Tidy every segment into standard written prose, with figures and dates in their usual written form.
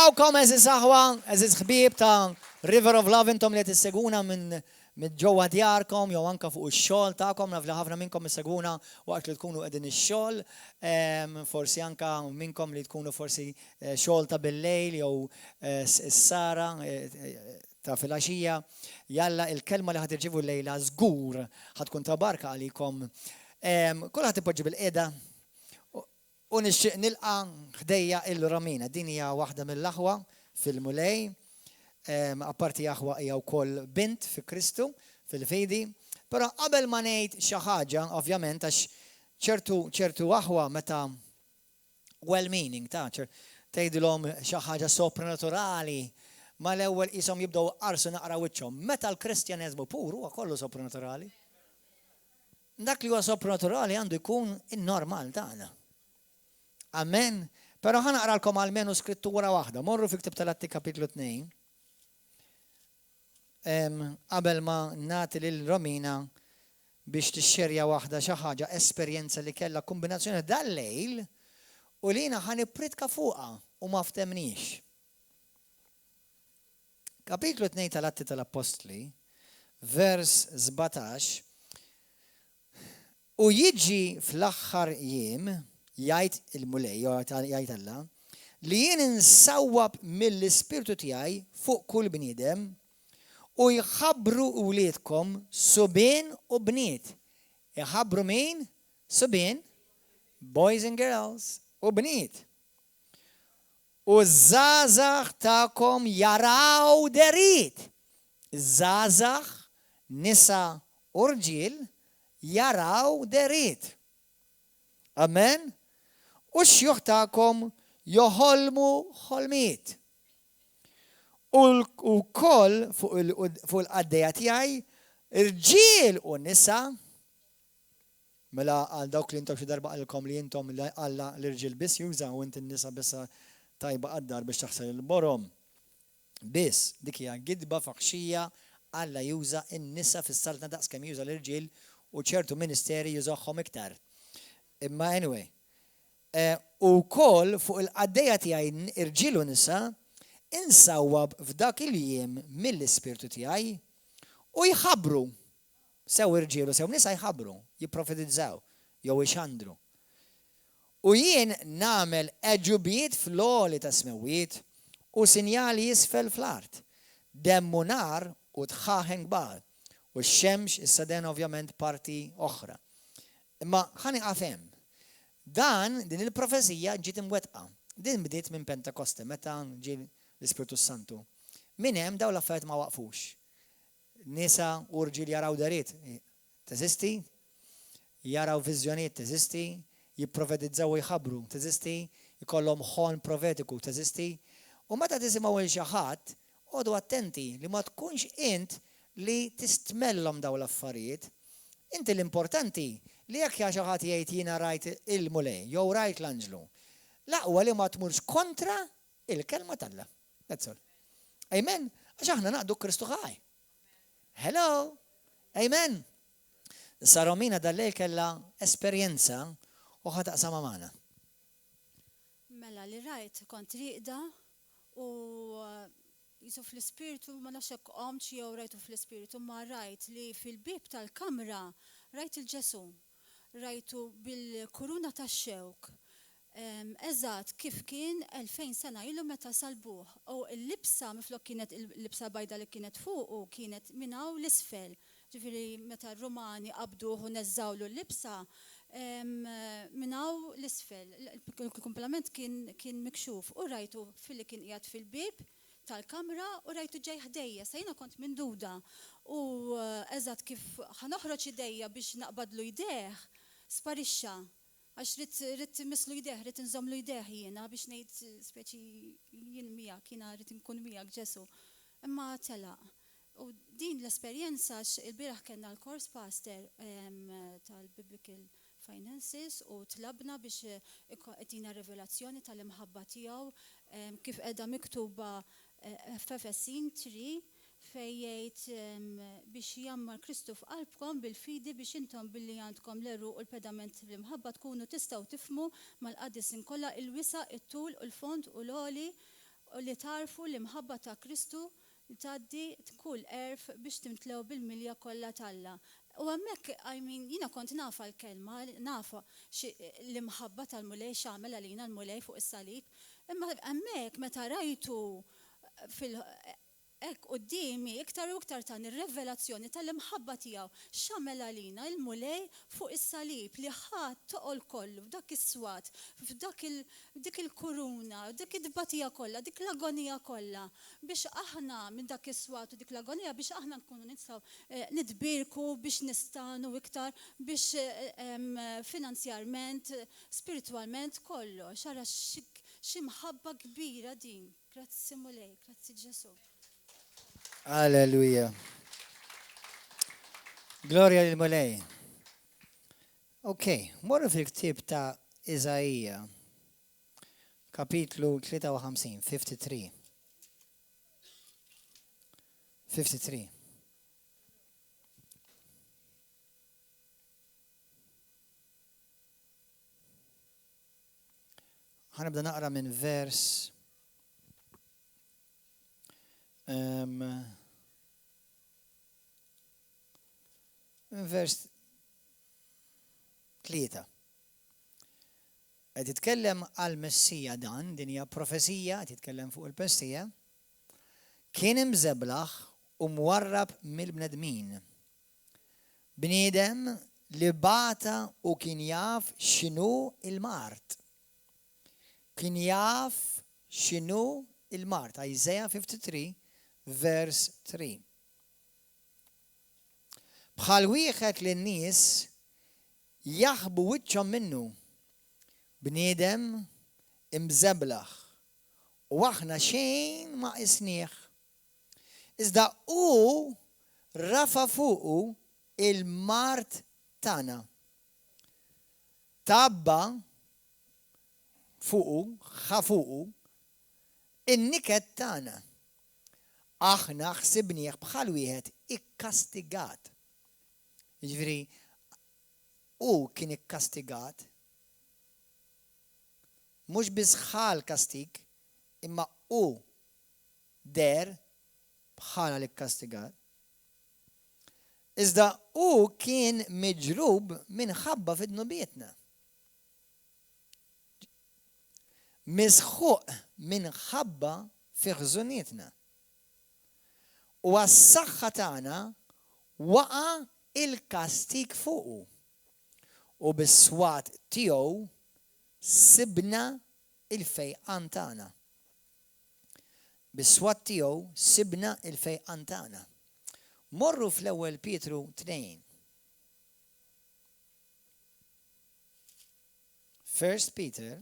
Nilqawkom eżiz aħwa, eżiz ħbieb ta' River of Love intom li tisseguna minn ġewwa djarkom jew anke fuq ix-xogħol tagħkom, naf li ħafna minnkom isseguna waqt li tkunu qegħdin ix-xogħol, forsi anke minnkom li tkunu forsi xogħol ta' bil-lejl jew is-sara ta' filgħaxija. Jalla il-kelma li ħad irċievu llejla żgur ħadkun ta' barka għalikom. Kulħadd ipoġġi bil-qiegħda u nixtieq nilqa' ħdejja il-Romina. Din hija waħda mill-aħwa fil-mulej. Apparti aħwa hija wkoll bint fi Kristu fil-fidi. Però qabel ma ngħid xi ħaġa, ovvjament għax ċertu aħwa meta well-meaning tgħidilhom xi ħaġa sopranaturali ma l-ewwel qishom jibdew qarsu naqra wiċċhom. Meta l-Kristjaneżmu pur huwa kollu sopranaturali. Dak li huwa sopranaturali għandu jkun in-normal tagħna. Amen. Pero ħanaqralkom għalmenu skrittura waħda. Morru fi Ktib tal-Atti kapitlu 2. Qabel ma nagħti lil Romina biex tixxerja waħda xi ħaġa esperjenza li kellha kombinazzjoni dal-lejl u lina ħanipritka fuqha u ma ftemniex. Kapitlu 2 tal-Atti tal-Apostli, vers 17. U jiġi fl-aħħar jiem jgħid il-mulej, jgħid Alla, li jien insawwab mill-ispirtu tiegħi fuq kull bniedem u jħabbru wliedkom subien u bniet. Jħabbru min? Subien, boys and girls, u bniet. U żgħażagħ tagħkom jaraw derit. Żgħażagħ, nisa u rġiel jaraw derit. Amen? U x-xjuħ tagħkom joħolmu ħolmiet. U koll fuq il-qaddejja tiegħi irġiel u nisa, mela għal dawk li intom xi darba qalkom li intom Alla l-irġiel biss juża u inti n-nisa biss tajba qaddar biex taħsel il-borom. Biss dik hija gidba faħxija Alla juża n-nisa fis-saltna daqs kemm juża l-irġiel u ċertu ministeri jużawhom iktar. Imma anyway, u koll fuq il-qaddejja tiegħi irġiel u nisa insawwab f'dak il-jiem mill-ispirtu tiegħi u jħabbru. Sew irġiel u sew nisa jħabbru, jipprofetizzaw jew ixandru. U jien nagħmel eġubiet fl-għoli ta' smewiet u sinjali jisfel fl-art. Demmu nar u tħaħen kbar. U x-xemx issa den ovvjament parti oħra. Imma ħani għafem. Din il-profezija ġiet imwettqa. Din bdiet minn Pentekoste, meta ġie l-Ispiritu Santu. Min hemm dawn l-affarijiet ma waqfux. Nisa u rġiel jaraw dariet, teżisti? Jaraw viżjonijiet, teżisti? Jipprofetizzaw u jħabbru, teżisti? Jkollhom ħolm profetiku, teżisti? U meta tisimgħu il xi ħadd, għodu attenti li ma tkunx int li tistmellhom dawn l-affarijiet. Inti l-importanti li jekk xi ħadd jgħid jiena rajt il-mulej, jew rajt l-anġlu. L-aqwa li ma tmurx kontra il-kelma t'Alla. That's all. Amen. Għax aħna naqdu Kristu ħaj. Hello. Amen. Sa Romina dal-lejl kellha esperjenza u ħa taqsama magħna. Mela li rajt kont riqda u jisu fl-ispiritu ma nafx hekk qomx jew rajtu fl-ispiritu ma rajt li fil-bib tal-kamra rajt il-Ġesu. Rajtu bil-kuruna tax-xewk. Eżatt kif kien 2000 sena ilu meta salbuh. U l-libsa miflok kienet il-libsa bajda li kienet fuq u kienet minnaw l-isfel. Ġifieri meta r-Rumani qabduh u neżżawlu l-libsa minnaw l-isfel. Il-komplement kien mikxuf u rajtu fil-li kien qiegħed fil-bib tal-kamra u rajtu ġej ħdejja, sa jiena kont minn duda. U eżatt kif ħanoħroġ idejja biex naqbadlu jdeħ, sparixxa. Għax rid mislu jdeħ, rid inżomlu jdeħ jiena biex ngħid speċi jien miegħek, jiena rid inkun miegħek Ġesu. Imma telaq. U din l-esperjenza il-bieraħ kellna l-course pastor tal-Biblical Finances u tlabna biex itina rivelazzjoni tal-imħabba tiegħu kif qiegħda miktuba f'Efesin 3 fejn jgħid biex jammar Kristu f'qalbkom bil-fidi biex intom billi għandkom l-eru u l-pedament l-imħabba tkunu tistgħu tifhmu mal-qaddisin kollha il-wisa, it-tul u l-fond u l-għoli u li tarfu l-imħabba ta' Kristu li tgħaddi kull erf biex timtlew bil-milja kollha talla. U hemmhekk jiena kont nafa l-kelma, nafa l-imħabba tal-mulej x'għamel għalina l-mulej fuq is-salib, imma hemmhekk meta rajtu hekk qudiemi iktar u iktar tani ir-revelazzjoni tal-imħabba tiegħu x'għamel għalina l-mulej fuq is-salib li ħadd toqol kollu f'dak is-swat, dik il-kuruna, dik id-dbatija kollha, dik l-agonija kollha biex aħna minn dak is-swat u dik l-agonija biex aħna nkunu nistgħu nitbirku biex nistanu iktar biex finanzjarment, spiritwalment kollox. Ara xi mħabba kbira din. Grazzi mulej, grazzi Ġesu. Alleluja. Gloria lil mulej. Ok, morru fil-ktib ta' Iżajija, kapitlu 53, 53. 53. ħanibda naqra minn vers vers 3. Qed jitkellem għal Messija dan, din hija profezija, qed jitkellem fuq il-Messija, kien imżeblaħ u mwarrab mill-bnedmin. Bniedem li bata u kien jaf x'inhu il-mart. Kien jaf x'inhu il-mart. Isaiah 53, vers 3. Bħal wieħed li n-nies jaħbu wiċċhom minnu. Bniedem imżeblaħ u aħna xejn ma qisnieh. Iżda hu rafa fuqu il-mart tagħna. Tabba fuqu, ħafuqu, in-niket tagħna. Aħna ħsibnieh bħal wieħed ikkastigat. Jiġifieri hu kien ikkastigat, mhux biss ħal kastig, imma hu der bħala l-ikkastigat. Iżda hu kien miġrub minħabba fid-nubietna. Misħuq minħabba fi ħżunietna. U għas-saħħa tagħna waqa' il-kastig fuqu. U bis-swat tiegħu sibna il-fejqan tagħna. Bis-swat tiegħu sibna il-fejqan tagħna. Morru fl-ewwel Pietru 2. 1 Peter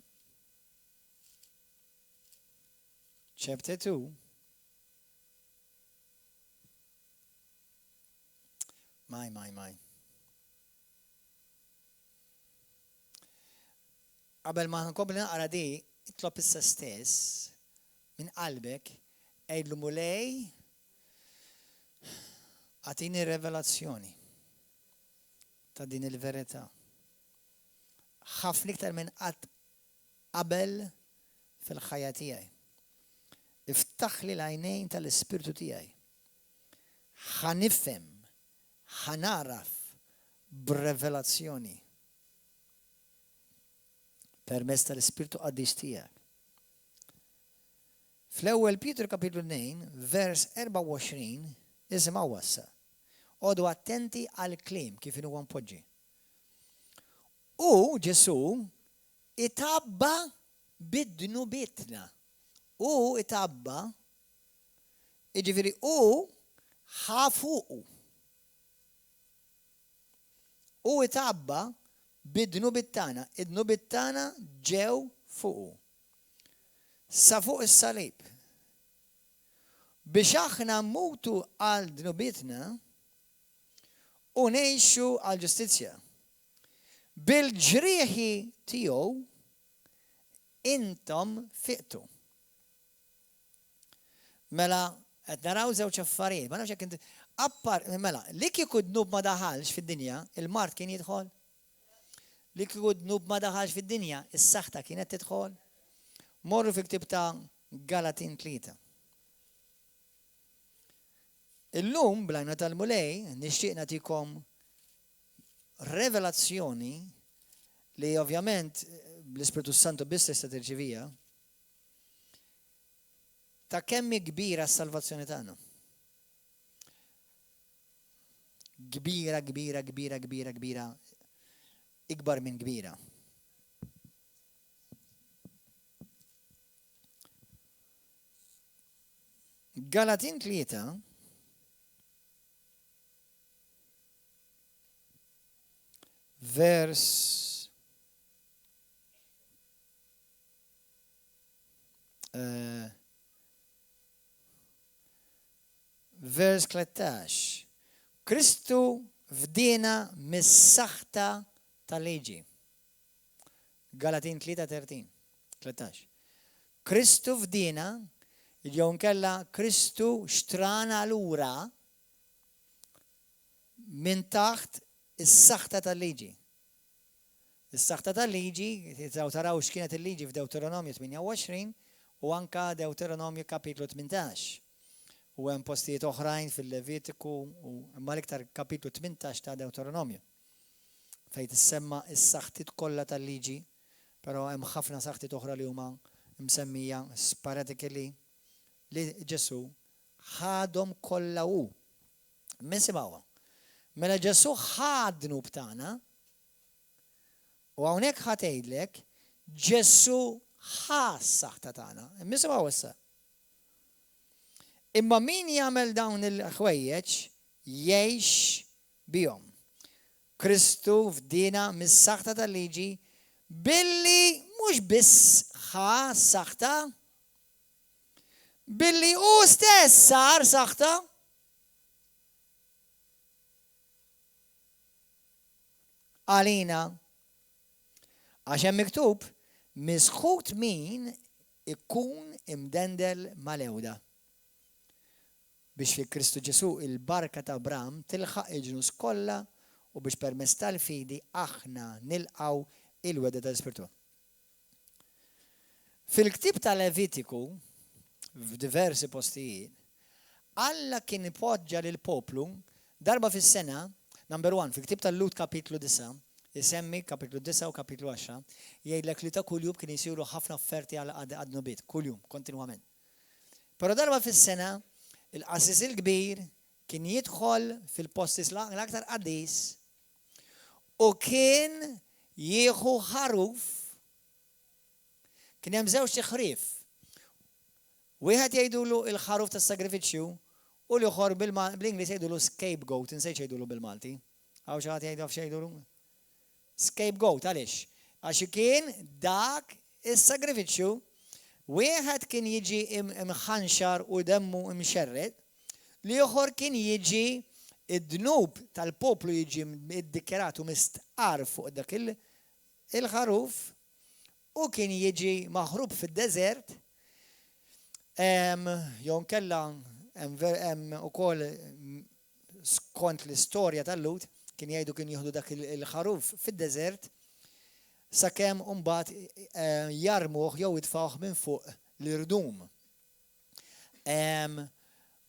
chapter 2. My. Qabel ma nkompli naqra di, itlob issa stess minn qalbek għidlu mulej għatini revelazzjoni ta' din il-verità. ħafna iktar minn qatt qabel fil-ħajja tiegħi. Iftaħ li l-għajnejn tal-ispirtu tiegħi. Ħanifhem, ħanaraf b'revelazzjoni permezz tal-ispirtu qaddis tiegħek. Fl-ewwel Pietru kapitlu 2, vers 24, isimgħu wassa. Għodu attenti għal kliem kif inhu mpoġġi. U Ġesu itabba bid-dnubietna. U itabba, jiġifieri u ħafuqu. U itabba bid-dnubit tagħna, id-dnubit tagħna ġew fuqu. Sa fuq is-salib. Biex aħna mmutu għal dnubitna u ngħixu għal ġustizzja. Bil-ġrieħi tiegħu intom fiqtu. Mela, qed naraw żewġ affarijiet, ma nafx hekk inti mela, li kieku dnub ma daħalx fid-dinja, il-mart kien jidħol. Li kieku dnub ma daħalx fid-dinja, is-saħħa kienet tidħol. Morru fi ktieb ta' Galatin 3. Illum blajna tal-mulej nixtieq nagħtikom revelazzjoni li ovvjament l-Ispiritu Santu biss tista' tirċivija ta' kemm kbira s-salvazzjoni tagħna. Kbira, kbira, kbira, kbira, kbira, ikbar minn kbira. Galatin 3 vers vers 13. Kristu fdina mis-saħta tal-liġi. Galatin 3:13. Kristu fdina, jew nkella Kristu xtrana lura minn taħt is-saħta tal-liġi. Is-saħta tal-liġi, taraw x'kienet il-liġi f'Dewteronomju 28 u anka Dewteronomju kapitlu 18. U hemm postijiet oħrajn fil-Levitiku u imma l-iktar kapitlu 18 ta' Dewteronomju. Fejn tissemma s-saħtiet kollha tal-liġi, però hemm ħafna saħtiet oħra li huma msemmija sporadically li Ġesu ħadhom kollha hu. Minsimgħuha. Mela Ġesu ħadnu b'tagħna u hawnhekk ħatejdlek Ġesu ħas-saħta tagħna. Minsimgħu issa. Imma min jagħmel dawn il-ħwejjeġ jgħix bihom. Kristu fdina mis-saħta tal-liġi billi mhux biss ħas-saħta, billi hu stess sar saħta. Għalina, għax hemm miktub, misħut min ikun imdendel mal-ewda. Biex fi Kristu Ġesu il-barka ta' Abram tilħaq il-ġnus kollha u biex permezz tal-fidi aħna nilqgħu il-weda tal-Ispirtu. Fil-ktib ta' Levitiku, f'diversi postijiet, Alla kien ipoġġa lil poplu darba fis-sena, number 1, fil-ktib tal-Lut kapitlu 9, jisemmi kapitlu 9 u kapitlu 10, jgħidlek li ta' kuljum kien jisiru ħafna offerti għal għadnubiet, kuljum, kontinwament. Però darba fis-sena, il-qasis il-kbir kien jidħol fil-postis l-aktar qaddis u kien jieħu ħaruf, kien hemm żewġ ħrief. Wieħed jgħidulu il-ħaruf tas-sagrifiċċju u l-ieħor bl-Ingliż jgħidulu scapegoat, insejt jgħidulu bil-Malti. Hawn xi ħadd jgħidu x'jgħidulu? Scapegoat għaliex? Għax kien dak is-sagrifiċċju wieħed kien jiġi imħanxar u demmu imxerred, l-ieħor kien jiġi id-dnub tal-poplu jiġi iddikjerat u mistqar fuq dak il-ħaruf u kien jiġi maħrub fid-deżert. Jew nkella hemm ukoll skont l-istorja tal-Lut kien jgħidu kien jieħdu dak il-ħaruf fid-deżert sakemm mbagħad jarmuh jew jitfgħuh minn fuq l-irdum.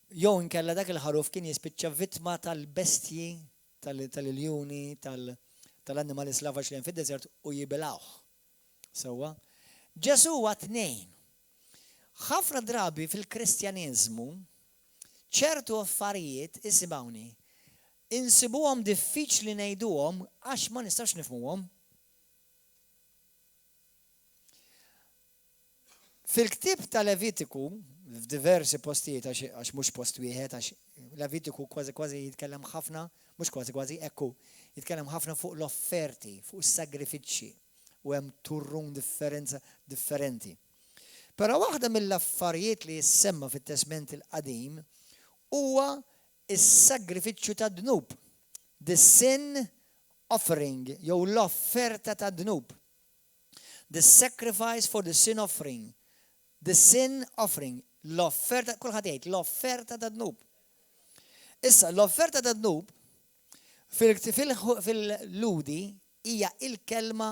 Jew inkella dak il-ħaruf kien jispiċċa vittma tal-bestji, tal-iljuni, tal-annimali slavaġ li hemm fid-deżert u jibilgħuh. Sewwa. Ġesu huwa tnejn. Ħafna drabi fil-Kristjaniżmu ċertu affarijiet isimgħuni insibuhom diffiċli ngħiduhom għax ma nistax nifhmuhom. Fil-ktib ta' Levitiku, f'diversi postijiet, għax mhux post wieħed, għax Levitiku kważi jitkellem ħafna, mhux kważi ekku, jitkellem ħafna fuq l-offerti, fuq is-sagrifiċċji u hemm turrun differenti. Però waħda mill-affarijiet li jissemma fit-Testament il-Qadim huwa is-sagrifiċċju ta' dnub, the sin offering, jew l-offerta ta' dnub. The sacrifice for the sin offering. The sin offering, l-offerta, kulħadd jgħid, l-offerta ta' dnub. Issa, l-offerta ta' dnub fil-ludi hija il-kelma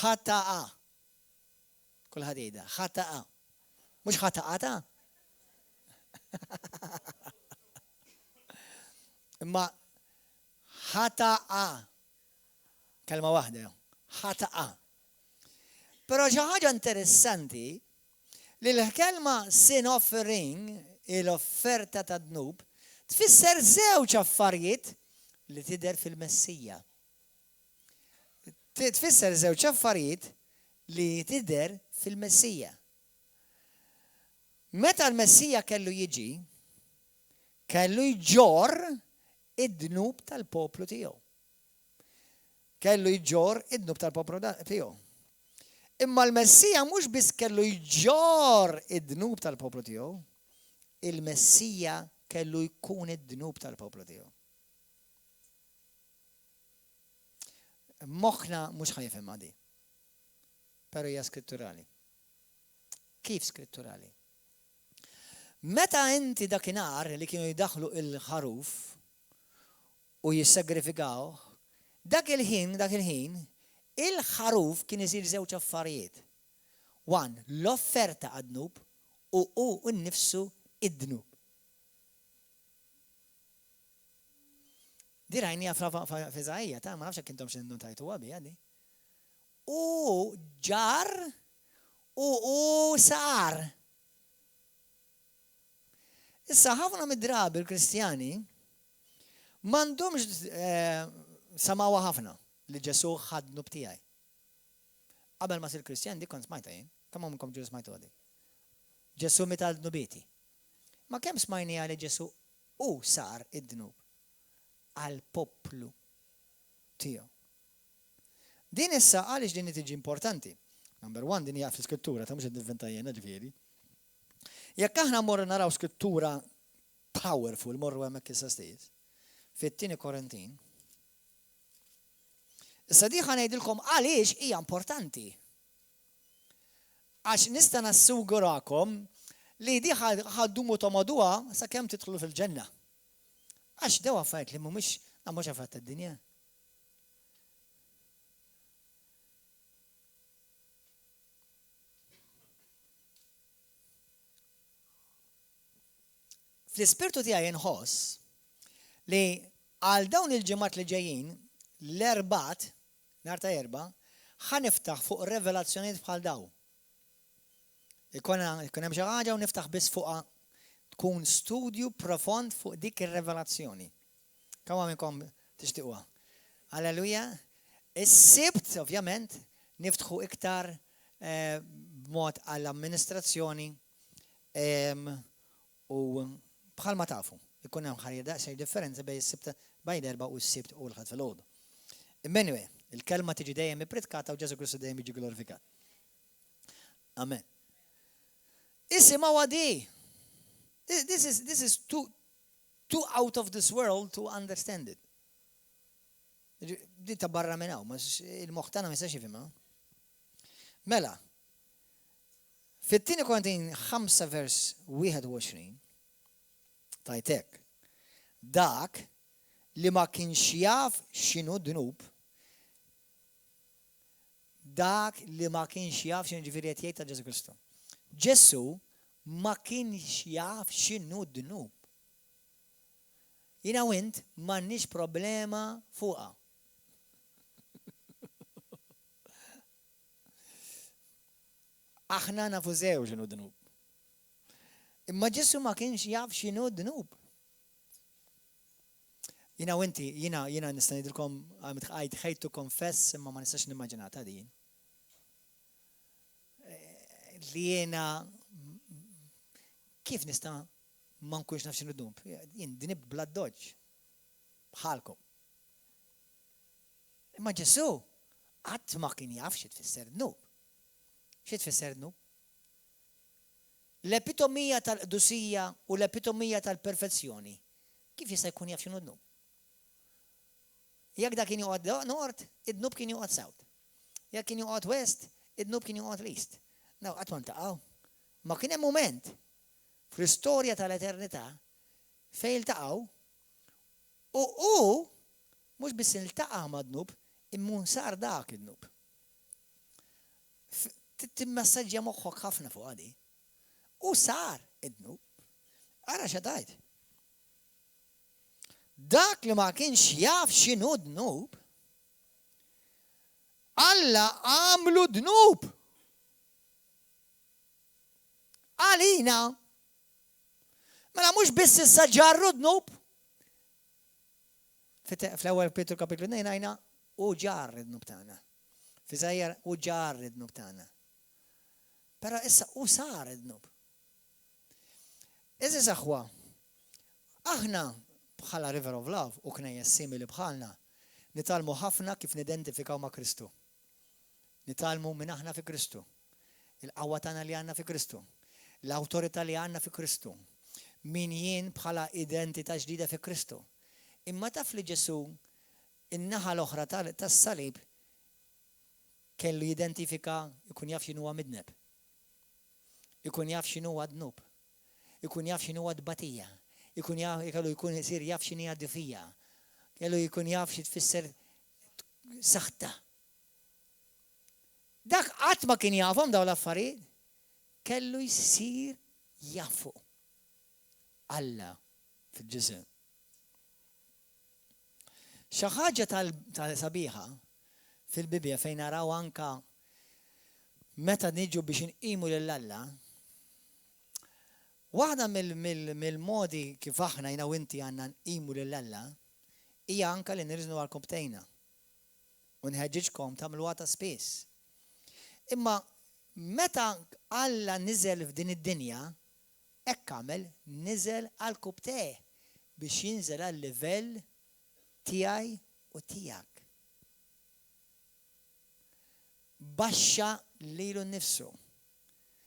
ħataqa. Kulħadd jgħidha, ħataqa. Mhux ħataqata? Imma ħataqa. Kelma waħda, ħataqa. Però xi ħaġa interessanti li l-kelma sin offering, l-offerta ta' dnub, tfisser żewġ affarijiet li tidher fil-Messija. Tfisser żewġ affarijiet li tidher fil-Messija. Meta l-Messija kellu jiġi, kellu jġor id-dnub tal-poplu tiegħu. Kellu jġor id-dnub tal-poplu tiegħu. Imma l-Messija mhux biss kellu jġor id-dnub tal-poplu tiegħu, il-Messija kellu jkun id-dnub tal-poplu tiegħu. Moħħna mhux ħajfhem di. Però hija skritturali. Kif skritturali? Meta inti dakinhar li kienu jidaħlu il-ħaruf u jissagrifikaw, dak il-ħin, il-ħaruf kien isir żewġ affarijiet. One, l-offerta għad-dnub u nnifsu id-dnub. Dirajni f'Iżajja, ta' ma nafx jekk intom x'innu tajtu għabi għadi. U ġar u sar. Issa ħafna mid-drabi l-Kristjani m'għandhomx samawa ħafna li Ġesu ħad dnub tiegħi. Qabel ma sir Kristjan dik kont smajta jien, kemm minnkom ġew smajtu għadi. Ġesu meta l-dnubieti. Ma kemm smajni għal Ġesu u sar id-dnub għal poplu tiegħu. Din issa għaliex din tiġi importanti. Number one, din hija fl-Skrittura, ta' mhux id-diventa jiena ġifieri. Jekk aħna morru naraw Skrittura powerful, morru hemmhekk issa stejt, fit-2 Korintin. Issa di ngħidilkom għaliex hija importanti. Għax nista' nassugurakom li di ħaddumu tomoduha sakemm tidħlu fil-ġenna. Għax dew affarijiet li mhumiex affarijiet tad-dinja. Fl-ispirtu tiegħi inħoss li għal dawn il-ġimgħat li ġejjin l-erbat, nhar ta' erba', ħaniftaħ fuq revelazzjonijiet bħal daw. Ikun hemm xi ħaġa u niftaħ biss fuqha tkun studju profond fuq dik ir-revelazzjoni. Kemm minnkom tixtiequha. Alleluja. Is-sibt, ovvjament, niftħu iktar b'mod għall-amministrazzjoni u bħalma tafu. Ikun hemm ħarja daqsxejn differenza bejn is-sibt bejn l-erba' u s-sibt u l-ħadd fil-għodu. Anyway, il-kelma tiġi dejjem ippritkata u Ġesu Kristu dejjem jiġi glorifikat. Amen. Isimgħu għadi. This is too out of this world to understand it. Di ta' barra minn hawn, il-moħħ ma jistax jifhimha. Mela, fit-2 Korintin 5 vers 21 tajtek. Dak li ma kienx jaf x'inhu dnub, dak li ma kienx jaf x'inhu ġifieri qed jgħid ta' Ġesu Kristu. Ġesu ma kienx jaf x'inhu dnub. Jiena u int m'għandniex problema fuqha. Aħna nafu sew x'inhu dnub. Imma Ġesu ma kienx jaf x'inhu dnub. Jiena u inti, jiena nista' ngħidilkom I hate to confess imma ma nistax nimmaġinata din. Li jiena kif nista' ma nkunx naf x'inhu dnub. Jien dinib bla doġġ bħalkom. Imma Ġesu qatt ma kien jaf xi tfisser dnub. Xi tfisser dnub? L-epitomija tal-qdusija u l-epitomija tal-perfezzjoni. Kif jista' jkun jaf x'inhu dnub? Jekk dak kien joqgħod nord, id-dnub kien joqgħod south. Jekk kien joqgħod west, id-dnub kien joqgħod east. Naw qatt ma ntaqgħu. Ma kien hemm mument fl-istorja tal-eternità fejn iltaqgħu u mhux biss iltaqa' ma' dnub, imma sar dak id-dnub. Timmassaġġja moħħok ħafna fuq għadi. u sar id-dnub. Ara xatajt. Dak li ma kienx jaf x'inhu dnub, Alla għamlu dnub. Għalina. Mela mhux biss issa ġarru dnub. Fl-ewwel Petru kapitlu 2 ngħidna u ġar id-dnub tagħna. F'Iżajjar u ġar id-dnub tagħna. Però issa u sar id-dnub. Eżis aħwa, aħna bħala River of Love u knejjes simili bħalna nitalmu ħafna kif nidentifikaw ma' Kristu. Nitalmu minn aħna fi Kristu. Il-qawwa tagħna li għandna fi Kristu. L-awtorità li għandna fi Kristu. Min jien bħala identità ġdida fi Kristu. Imma taf li Ġesu in-naħa l-oħra tas-salib kellu jidentifika ikun jaf x'inhu huwa midneb. Ikun jaf x'inhu huwa dnub. Ikun jaf x'inhu huwa dbatija. Kellu jkun isir jaf x'inhi difija. Kellu jkun jaf xi tfisser saħta. Dak qatt ma kien jafhom dawn l-affarijiet, kellu jsir jafu Alla fil-ġisem. Xi ħaġa tal-sabiħa fil-Bibja fejn naraw anka meta niġu biex inqimu lil Alla, waħda mill-modi kif aħna jiena u inti għandna nqimu lil Alla hija anka li nirżnu għalkom btejna. U nħeġġiġkom tagħmluha ta' spiss. Imma meta Alla niżel f'din id-dinja, hekk għamel niżel għal kubteh biex jinżel għal livell tiegħi u tiegħek. Baxxa lilu nnifsu.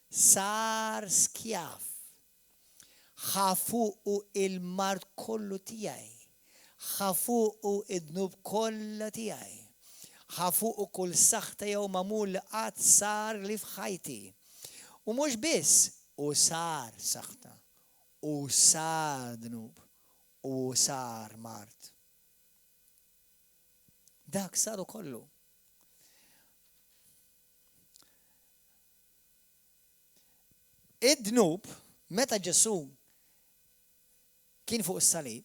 Sar skjaf. Ħafuqu il-mart kollu tiegħi. Ħafuqu id-dnub kollha tiegħi. ħafuqu kull saħta jew mamul li qatt sar li f'ħajti. U mhux biss, u sar saħta, u sar dnub, u sar mart. Dak saru kollu. Id-dnub, meta Ġesu kien fuq is-salib,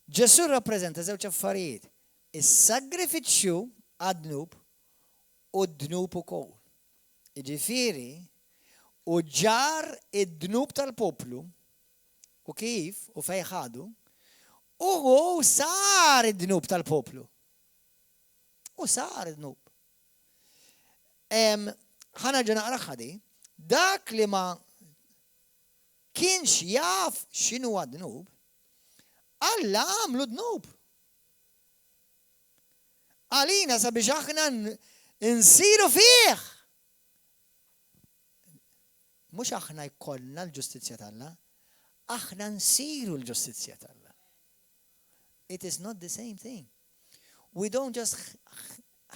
Ġesu rappreżenta żewġ affarijiet. Is-sagrifiċċju għad-dnub u d-dnub ukoll. Jiġifieri, u ġar id-dnub tal-poplu u kif u fejn ħadu u sar id-dnub tal-poplu. U sar id-dnub. Ħanerġa' naqra ħadi, dak li ma kienx jaf x'inhu għad-dnub, Alla għamlu dnub. Għalina sabiex aħna nsiru fih. Mhux aħna jkollna l-ġustizzja tal-Alla, aħna nsiru l-ġustizzja tal-Alla. It is not the same thing. We don't just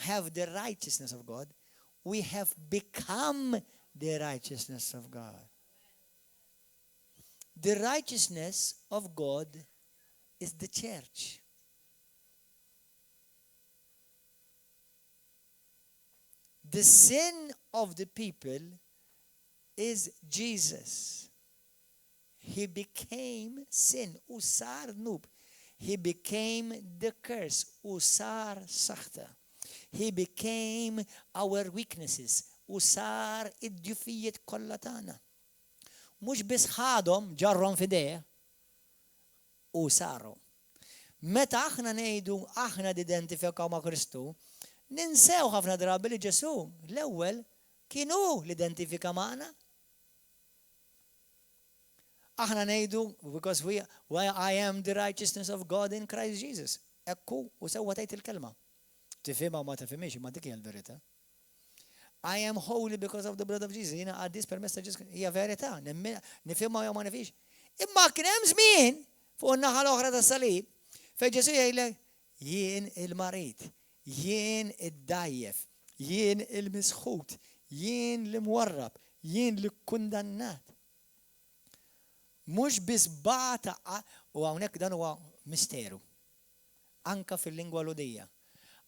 have the righteousness of God, we have become the righteousness of God. The righteousness of God is the church. The sin of the people is Jesus. He became sin. Usar nub. He became the curse. Usar saħta. He became our weaknesses. Usar id-djufijiet kollha tagħna. Mhux biss ħadhom ġarrom fidejh. Usaru. Meta aħna ngħidu aħna nidentifikaw ma' Kristu, ninsew ħafna drabi li Ġesu l-ewwel kienu l-identifika magħna. Aħna ngħidu because I am the righteousness of God in Christ Jesus. Ekku u sewwa tgħid il-kelma. Tifhimha ma tifhimix, ma dik hija l-verità. I am holy because of the blood of Jesus. Jiena għaddis permezz ta' Ġesu. Hija verità, nifhimha jew ma nifhimx. Imma kien hemm żmien fuq in-naħa l-oħra tas-salib fejn Ġesu jgħidlek jien il-marit, jien id-dajjef, jien il-misħut, jien l-imwarrab, jien l-kundannat. Mhux biss bata u hawnhekk dan huwa misteru. Anka fil-lingwa l-udija.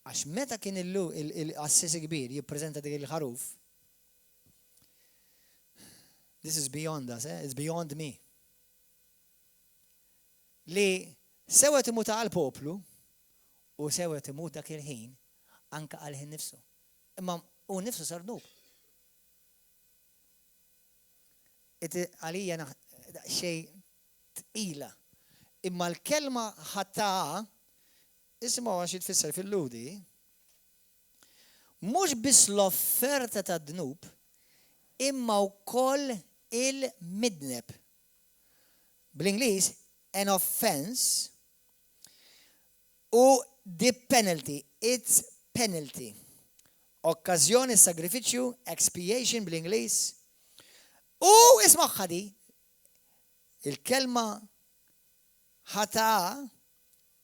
Għax meta kien il-assisi kbir jippreżenta dik il-ħaruf, This is beyond us, it's beyond me. Li sewa timut għal poplu u sewa timut dak il-ħin anka għal-ħin nifsu. Imma u nifsu sar dnub. Għalija xej tqila. Imma l-kelma ħatta isma' għax jitfisser fil-ludi mhux biss l-offerta ta' dnub imma wkoll il-midneb. Bl-Ingliż an offense u the penalty, its penalty. Okkażjoni sagrifiċċju, expiation bl-Ingliż. U ismaħħa di il-kelma ħata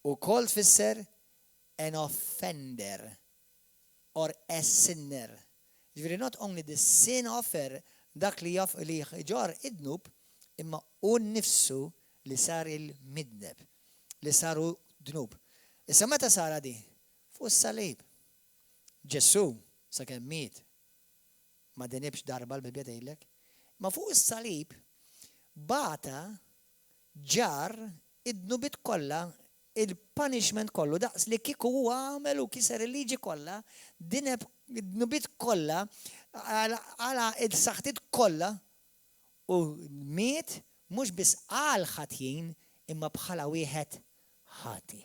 u kol tfisser an offender or a sinner. Ġifieri not only the sin offer dak li ġar id-dnub imma u nnifsu li sar il-midneb, li saru dnub. Issa meta sara di? Fuq is-salib. Ġesu sakemm miet ma denibx darba l-Bibja tgħidlek, ma fuq is-salib bata ġar id-dnubit kollha il-punishment kollu daqs li kieku huwa għamel u kiser il-liġi kollha dineb id-dnubit kollha għala il-saħħtiet kollha u miet mhux biss għal ħatjin imma bħala wieħed ħati.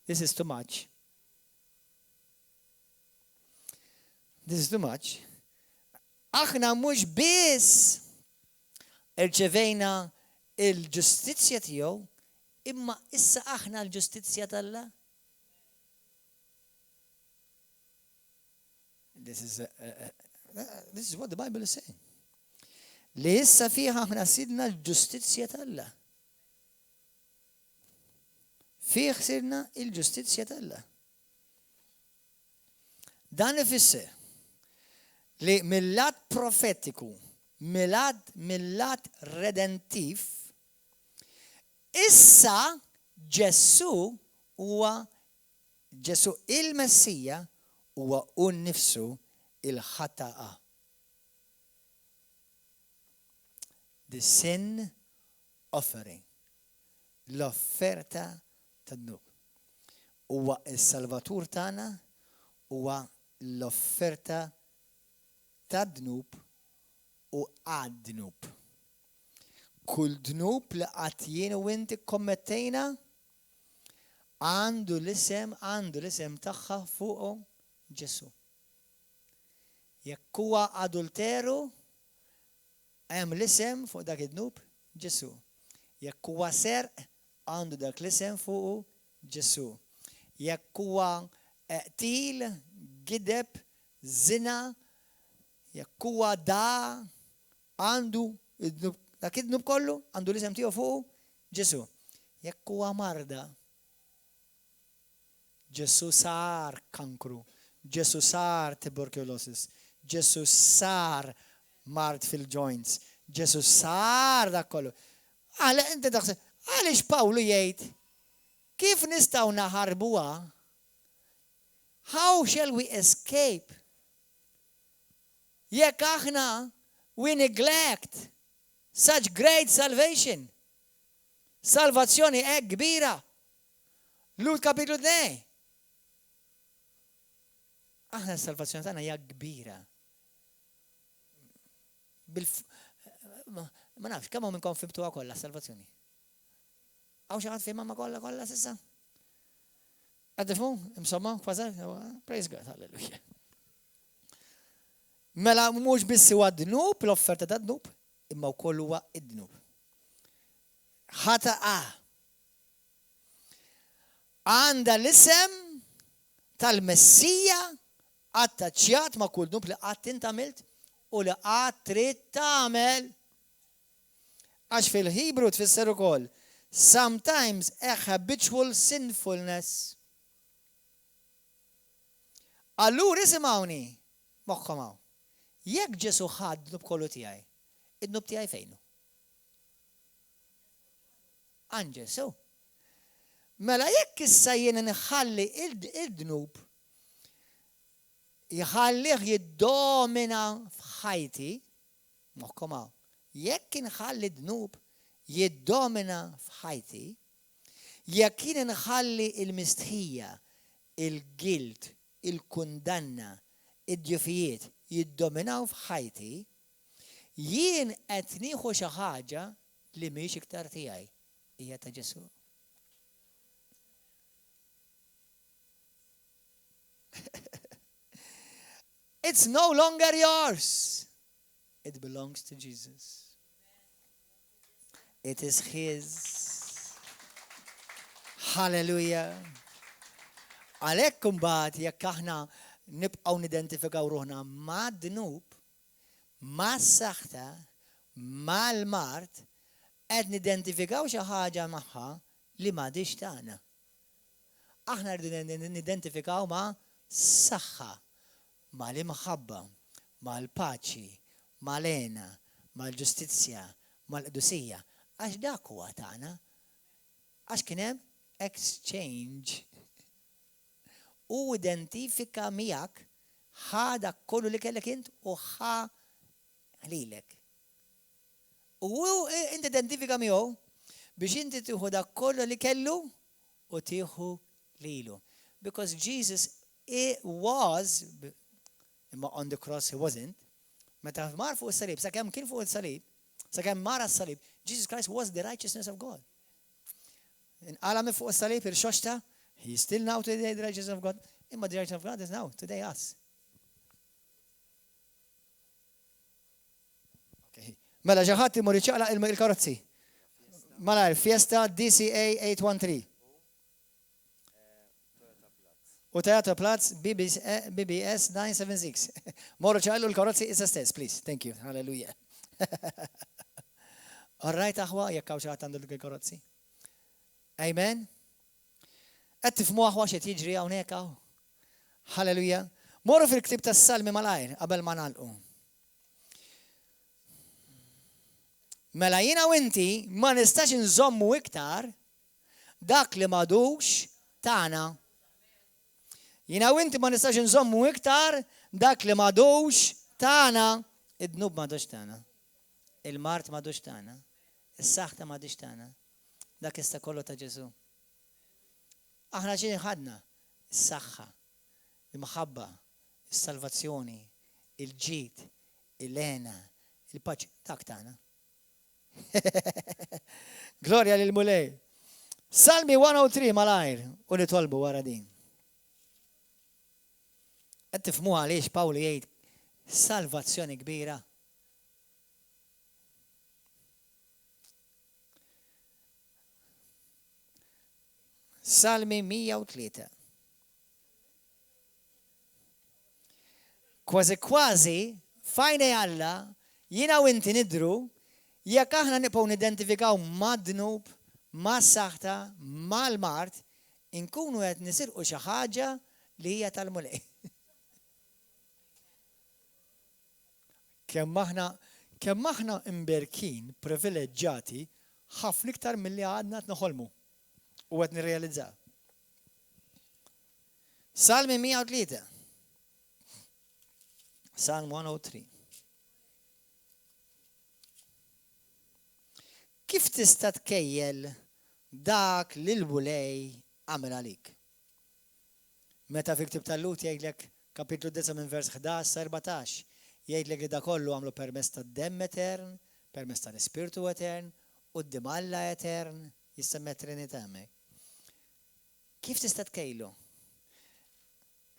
This is too much. This is too much. Aħna mhux biss irċevejna il-ġustizzja tiegħu imma issa aħna l-ġustizzja tal-Alla. This is what the Bible is saying. Li issa fiha aħna sidna l-ġustizzja tal-Alla. Fih sirna il-ġustizzja tal-Alla. Dan ifisser li mill-lat profetiku, mill-lat redentiv, issa Ġesu huwa Ġesu il-Messija huwa nnifsu il-ħataqa. The sin offering. L-offerta tad-dnub. Huwa s-Salvatur tagħna huwa l-offerta tad-dnub u għad-dnub. Kull dnub li qatt jien u inti kommettejna għandu l-isem tagħha fuqu Ġesu. Jekk huwa adulteru hemm l-isem fuq dak id-dnub Ġesu. Jekk huwa serq għandu dak l-isem fuqu Ġesu. Jekk huwa qtil, gideb, zina, jekk huwa għandu dak id-dnub kollu għandu l-isem tiegħu fuqu Ġesu. Jekk huwa marda, Ġesu sar kankru, Ġesu sar tuberculosis, Ġesu sar mart fil-joints, Ġesu sar dak kollu. Għaliex Pawlu jgħid kif nistgħu naħarbuha? How shall we escape? Jekk aħna we neglect such great salvation. Salvazzjoni hekk kbira. Lut kapitlu 2. Aħna s-salvazzjoni tagħna hija kbira. Ma nafx, kemm minnkom fimtuha kollha s-salvazzjoni? Għaw xi ħadd fihimha ma kollha s'issa? Għaddifu, insomma, kważar, praise God, hallelujah. Mela mhux biss huwa d-dnub, l-offerta ta' dnub, imma wkoll huwa id-dnub. Ħataqa. Għandha l-isem tal-Messija attaċjat ma' kull dnub li qatt int għamilt u li qatt trid tagħmel. Għax fil-Hebrew tfisser ukoll sometimes a habitual sinfulness. Allura isimgħuni moħħom hawn. Jekk Ġesu ħadd dnub kollu tiegħi, id-dnub tiegħi fejnu? Għand Ġesu. Mela jekk issa jien nħalli il-dnub jħallih jiddomina f'ħajti, moħkom hawn, jekk inħalli d-dnub jiddomina f'ħajti, jekk jien inħalli il-mistħija, il-gilt, il-kundanna, id-djufijiet jiddominaw f'ħajti, jien qed nieħu xi ħaġa li mhix iktar tiegħi, hija ta' Ġesu. It's no longer yours. It belongs to Jesus. It is his. Hallelujah. Għalhekk imbagħad jekk aħna nibqgħu nidentifikaw ruħna ma' d-dnub, ma' s-saħta, mal-mart, qed nidentifikaw xi ħaġa magħha li m'għadix tagħna. Aħna rridu nidentifikaw ma' s-saħħa, mal-imħabba, mal-paċi, mal-għena, mal-ġustizzja, mal-qdusija, għax dak huwa tagħna. Għax kien hemm exchange. U identifika miegħek ħada kollu li kellek int u ħa lilek. U inti identifika miegħu biex inti tieħu dak kollu li kellu u tieħu lilu. Because Jesus was, on the cross he wasn't, meta mar fuq is-salib, sakemm kien fuq is-salib, sakemm mara s-salib, Jesus Christ was the righteousness of God. Inqala minn fuq is-salib il-xoxta, he's still now today the righteousness of God. Imma the righteousness of God is now, today us. Okay. Mela ġaħat imur iċaqla il-karozzi. Mela Fiesta DCA 813. U Toyota Platz BBS 976. Morru ċaqlu l-karozzi issa stess, please. Thank you. Hallelujah. All right, aħwa, jekkaw ċaħat għandu l-karozzi. Amen. Qed tifhmu aħwa x'qed jiġri hawnhekk hawn. Halleluja. Morru fil-ktib tas-Salmi malajr qabel ma nagħlqu. Mela jiena u inti ma nistax inżommu iktar dak li m'għadux tagħna. Jiena u inti ma nistax inżommu iktar dak li m'għadux tagħna. Id-dnub m'għadux tagħna. Il-mart m'għadux tagħna. Is-saħħa m'għadix tagħna. Dak issa kollu ta' Ġesu. Aħna xi ħadna is-saħħa, il-maħabba, is-salvazzjoni, il-ġid, il-għena, il-paċi, dak tagħna. Glorja lil Mulej. Salmi 103 malajr u nitolbu wara din. Qed tifhmu għaliex Pawli jgħid salvazzjoni kbira. Salmi 103. Kważi fajna Alla jiena u inti nidru jekk aħna nibqgħu nidentifikaw mad-dnub, mas-saħta, mal-mart, inkunu qed nisirqu xi ħaġa li hija tal-Mulej. Kemm aħna imberkin, privileġġjati, ħafna iktar milli għadna qed noħolmu. U għet nirrealizzaw. Salmi 103. Salm 103. Kif tista' tkejjel dak li l-Mulej għamel għalik? Meta fil-ktib tal-Lut jgħidlek kapitlu 9 minn vers 11-14 jgħidlek li da kollu għamlu permess tad-demm etern, permess tal-Ispirtu etern u d-dimalla etern jissemma Trinità hemmhekk. Kif tista' tkejlu?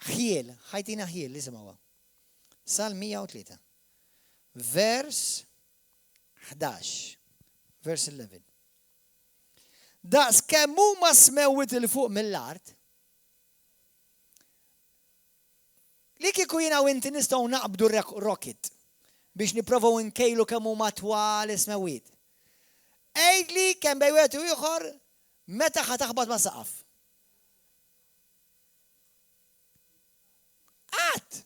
Ħiel, ħajtina ħiel li semgħuha. Salm 103. Vers 11. Vers 11. Daqs kemm huma smewwit il fuq mill-art, li kieku jiena u inti nistgħu naqbdu rocket biex nipprovaw nkejlu kemm huma twal ismewwiet. Ejdli kemm bejn wieħed u ieħor meta ħataħbad ma' saqaf. Qatt.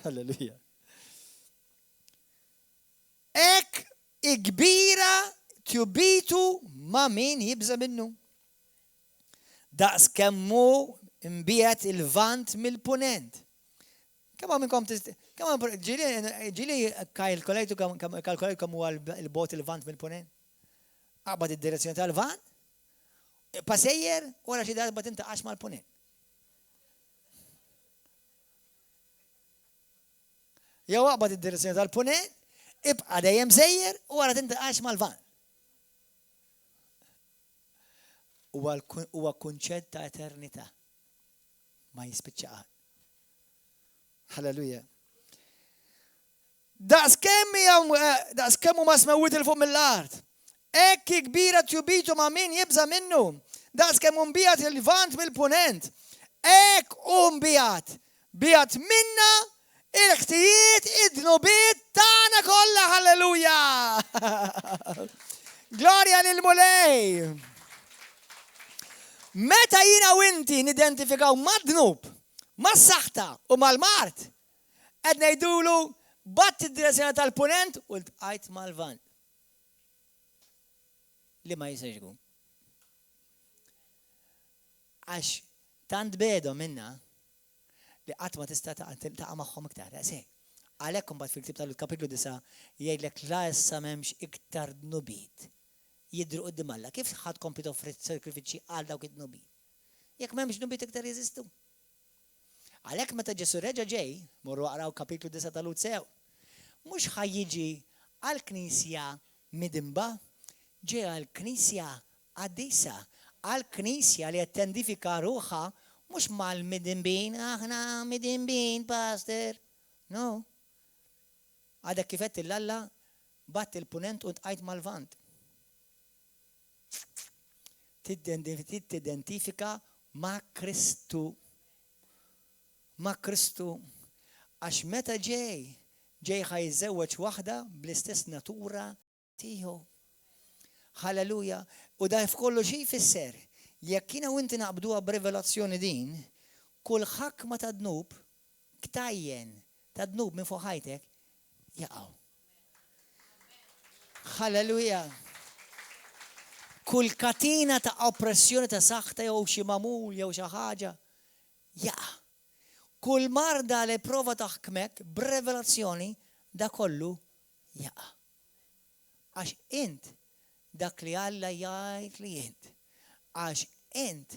Halleluja. Ek ikbira tjubitu ma' min jibża minnu. Daqs kemmu imbijat il-vant mill-punent. Kemm minnkom ġili kalkulajtu kemm huwa l-bot il-vant mill-punent? Aqbad id-direzzjoni tal-vant? Pasejjer wara xi darba tintaqax mal-punent. Jew aqbad id-direzzjoni tal-punent, ibqa' dejjem sejjer u wara tintaqax mal-vant. Huwa kunċett ta' eternità. Ma jispiċċaq. Halleluja. Daqs kemm huma smewwit il fuq mill-art. Ekk kbira tjubitu ma' min jibża minnu. Daqs kemm mbijat il-vant mill-punent. Ekk mbijat. Bijat minna il-ħtijiet id-dnubiet tagħna kollha. Halleluja. Glorja lil Mulej. Meta jiena u inti nidentifikaw mad-dnub, mas-saħta u mal-mart, qed ngħidulu batt id-direzzjoni tal-punent u ltqajt mal-vant. Li ma jistax ikun. Għax tant bedhom minna li qatt ma tista' taqa' magħhom iktar. Għalhekk imbagħad fil-ktieb tal-kapitlu 9 jgħidlek la issa m'hemmx iktar dnubiet. Jidru qudiem Alla. Kif ħadd kompli toffri sakrifiċċji għal dawk id-dnubiet? Jekk m'hemmx dnubiet iktar jeżistu. Għalhekk meta Ġesu reġa' ġej, morru qaraw kapitlu 9 tal-Lut sew, mhux ħajjiġi għall-Knisja midimba, ġej għall-Knisja qaddisa, għall-Knisja li qed tendifika ruħha mhux mal-midimbin, aħna midimbin, pastor. No. Għadek kif qed il-Alla batt il-punent u tqajt mal-vant. Tidentifika ma' Kristu. Ma' Kristu. Għax meta ġej ħajżewweġ waħda bl-istess natura tiegħu. Halleluja. U da f'kollu xi jfisser. Jekk jiena u inti naqbduha b'rivelazzjoni din, kull ħakma ta' dnub ktajjen ta' dnub minn fuq ħajtek jaqgħu. Halleluja. Kull katina ta' oppressjoni ta' saħta jew xi mamul jew xi ħaġa jaqa'. Kull marda li prova taħkmek b'revelazzjoni da kollu jaqa'. Għax int dak li Alla jgħid li int. Għax int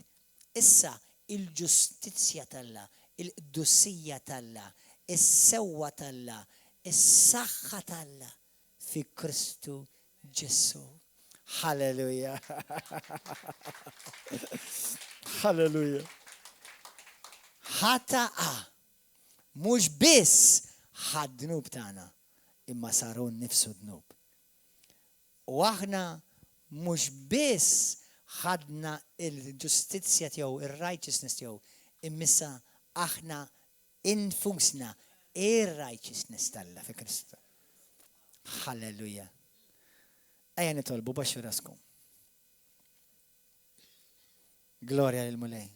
issa il-ġustizzja talla, il-qdussija talla, is-sewwa talla, is-saħħa talla fi Kristu Ġesu. Halleluja. Halleluja. Ħataqa mhux biss ħad-dnub tagħna imma saru nnifsu dnub. U aħna mhux biss ħadna il-ġustizzja tiegħu, ir-righteousness tiegħu, immissa aħna infusna ir-righteousness talla fi Kristu. Halleluja. Ejja nitolbu baxxu raskom. Glorja lil Mulej.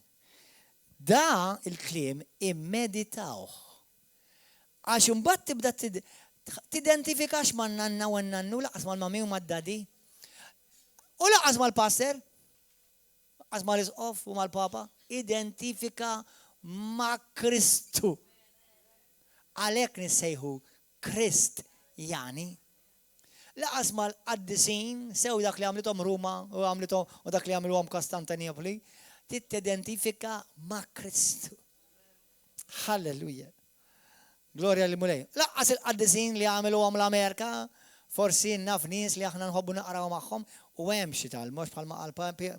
Da il-kliem immeditawh. Għax imbagħad tibda tidentifikax man nanna u nannu laqas mal-mami u mad-dadi. U laqas mal-pastor, laqas mal-isqof u mal-papa, identifika ma' Kristu. Għalhekk nissejħu Krist jani. Laqas mal-qaddisin, sew dak li għamlitom Ruma u għamlitom u dak li għamluhom Kostantinopoli, tidentifika ma' Kristu. Halleluja. Gloria li Mulej. Laqqas il-qaddisin li għamluhom l-Amerika, forsi naf nies li aħna nħobbu naqraw magħhom u hemm xi tal-mhux bħalma qal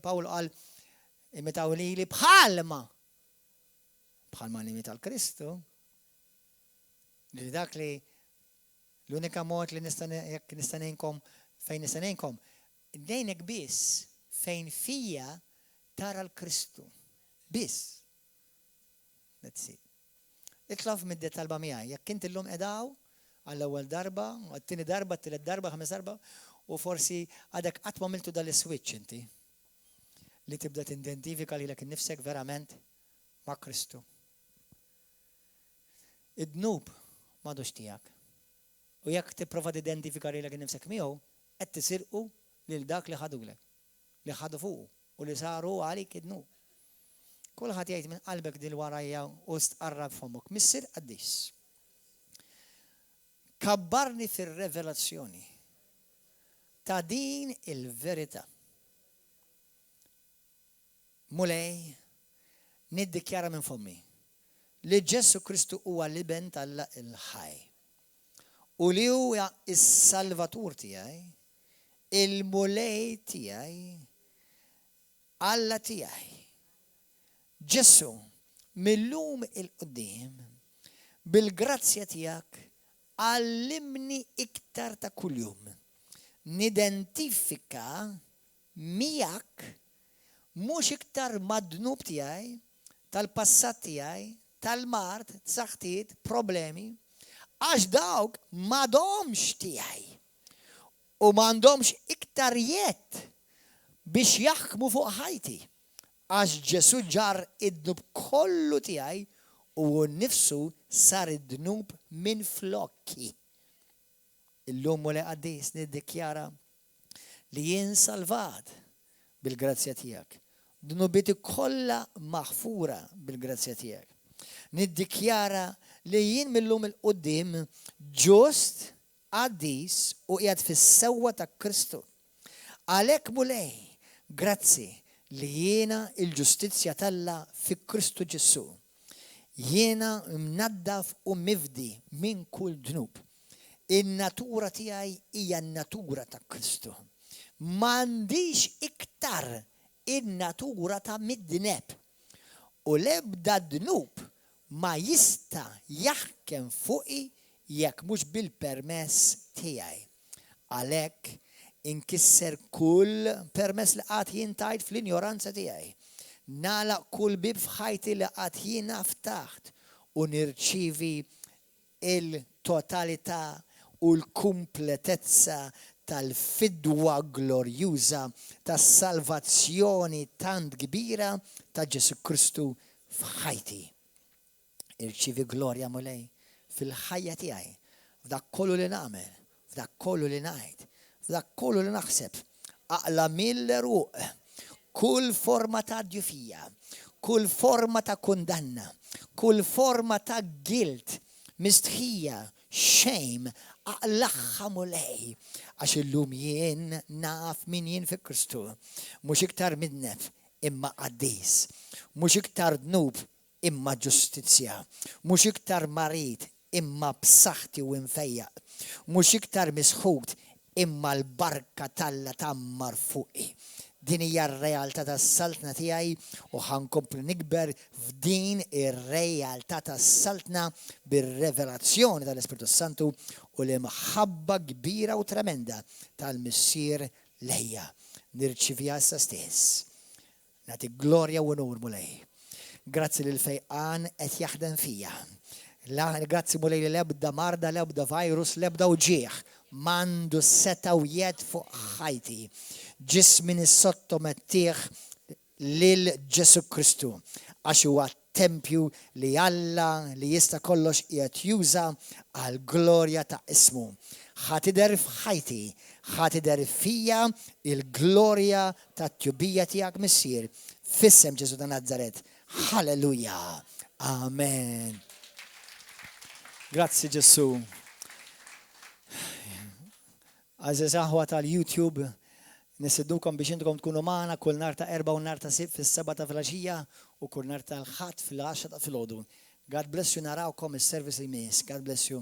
Pawl qal imitaw lili bħalma nimita l-Kristu. Li dak li l-unika mod li jekk nistanejnkom fejn nistanejnkom, dejnek biss fejn fija tara l-Kristu. Biss. Let's see. Itlaf mid-talba miegħi, jekk inti llum qedaw għall-ewwel darba, għat-tieni darba, t-tielet darba, ħames darba, u forsi għadek qatt ma miltu dal-switch inti li tibda tidentifika lilek innifsek verament ma' Kristu. Id-dnub m'għadux tiegħek. U jekk tipprova tidentifika lilek innifsek miegħu, qed tisirqu lil dak li ħadulek. li ħadu fuq u li saru għalik id-dnub. Kulħadd jgħid minn qalbek dil warajja u stqarrab fomok. Missier qaddis. Kabbarni fir-revelazzjoni ta' din il-verità. Mulej niddikjara minn fommi li Ġesu Kristu huwa l-iben tal-Alla il-ħaj. U li huwa is-Salvatur tiegħi, il-mulej tiegħi, Alla tiegħi. Ġesu, millum il-qudiem, bil-grazzja tiegħek, għallimni iktar ta' kuljum. Nidentifika miegħek mhux iktar mad-dnub tiegħi, tal-passat tiegħi, tal-mart, saħħtiet, problemi, għax dawk m'għadhomx tiegħi. U m'għandhomx iktar jett biex jaħkmu fuq ħajti. Għax Ġesu ġar id-dnub kollu tiegħi u nnifsu sar id-dnub minn flokki. Illum u li qaddis niddikjara li jien salvat bil-grazzja tiegħek. Dnubieti kollha maħfura bil-grazzja tiegħek. Niddikjara li jien millum il-qudiem ġust qaddis u qiegħed fis-sewwa ta' Kristu. Għalhekk mulej, grazzi li jiena il-ġustizzja talla fi Kristu Ġesu. Jiena mnaddaf u mifdi minn kull dnub. In-natura tiegħi hija n-natura ta' Kristu. M'għandix iktar in-natura ta' mid-dneb. U l-ebda dnub ma jista' jaħkem fuqi jekk mhux bil-permess tiegħi. Għalhekk inkisser kull permess li qatt jien tajt fl-injoranza tiegħi. Nagħlaq kull bib f'ħajti li qatt jien ftaħt u nirċievi il-totalità u l-kumpletezza tal-fidwa glorjuża tas-salvazzjoni tant kbira ta' Ġesu Kristu f'ħajti. Irċievi glorja mulej fil-ħajja tiegħi, f'dak kollu li nagħmel, f'dak kollu li ngħid, f'dak kollu li naħseb, aqla mill-eruq, kull forma ta' djufija, kull forma ta' kundanna, kull forma ta' guilt, mistħija, shame, aqlaħħa mulej, għax illum jien naf min jien fi Kristu, mhux iktar midnef imma qaddis, mhux iktar dnub imma ġustizzja, mhux iktar marit imma b'saħħti u mfejjaq, mhux iktar misħud imma l-barka talla tammar fuqi. Din hija r-realtà tas-saltna tiegħi u ħankompli nikber f'din ir-realtà tas-saltna bir-revelazzjoni tal-Ispiritu Santu u l-imħabba kbira u tremenda tal-missier lejja. Nirċivija issa stess. Nagħti glorja u onur mulej. Grazzi lil fejqan qed jaħdem fija. Grazzi mulej li l-ebda marda, l-ebda virus, l-ebda uġieħ mandu seta u jed fuq ħajti. Ġismi nissottomettih lil Ġesu Kristu għax huwa tempju li Alla li jista' kollox qiegħed juża għal glorja ta' ismu. Ħatider f'ħajti, ħatider fija il-glorja ta' tjubija tiegħek missier f'isem Ġesu ta' Nazaret. Halleluja. Amen. Grazzi Ġesu. Għaziz aħwa tal-YouTube, nisiddukom biex intkom tkunu maħna kull nar ta' 4 u nar ta' 6 fil-7 ta' fil-axija u kull nar ta' l-ħat fil-10 ta' fil-ħodu. God bless you, narawkom il-service li mis. God bless you.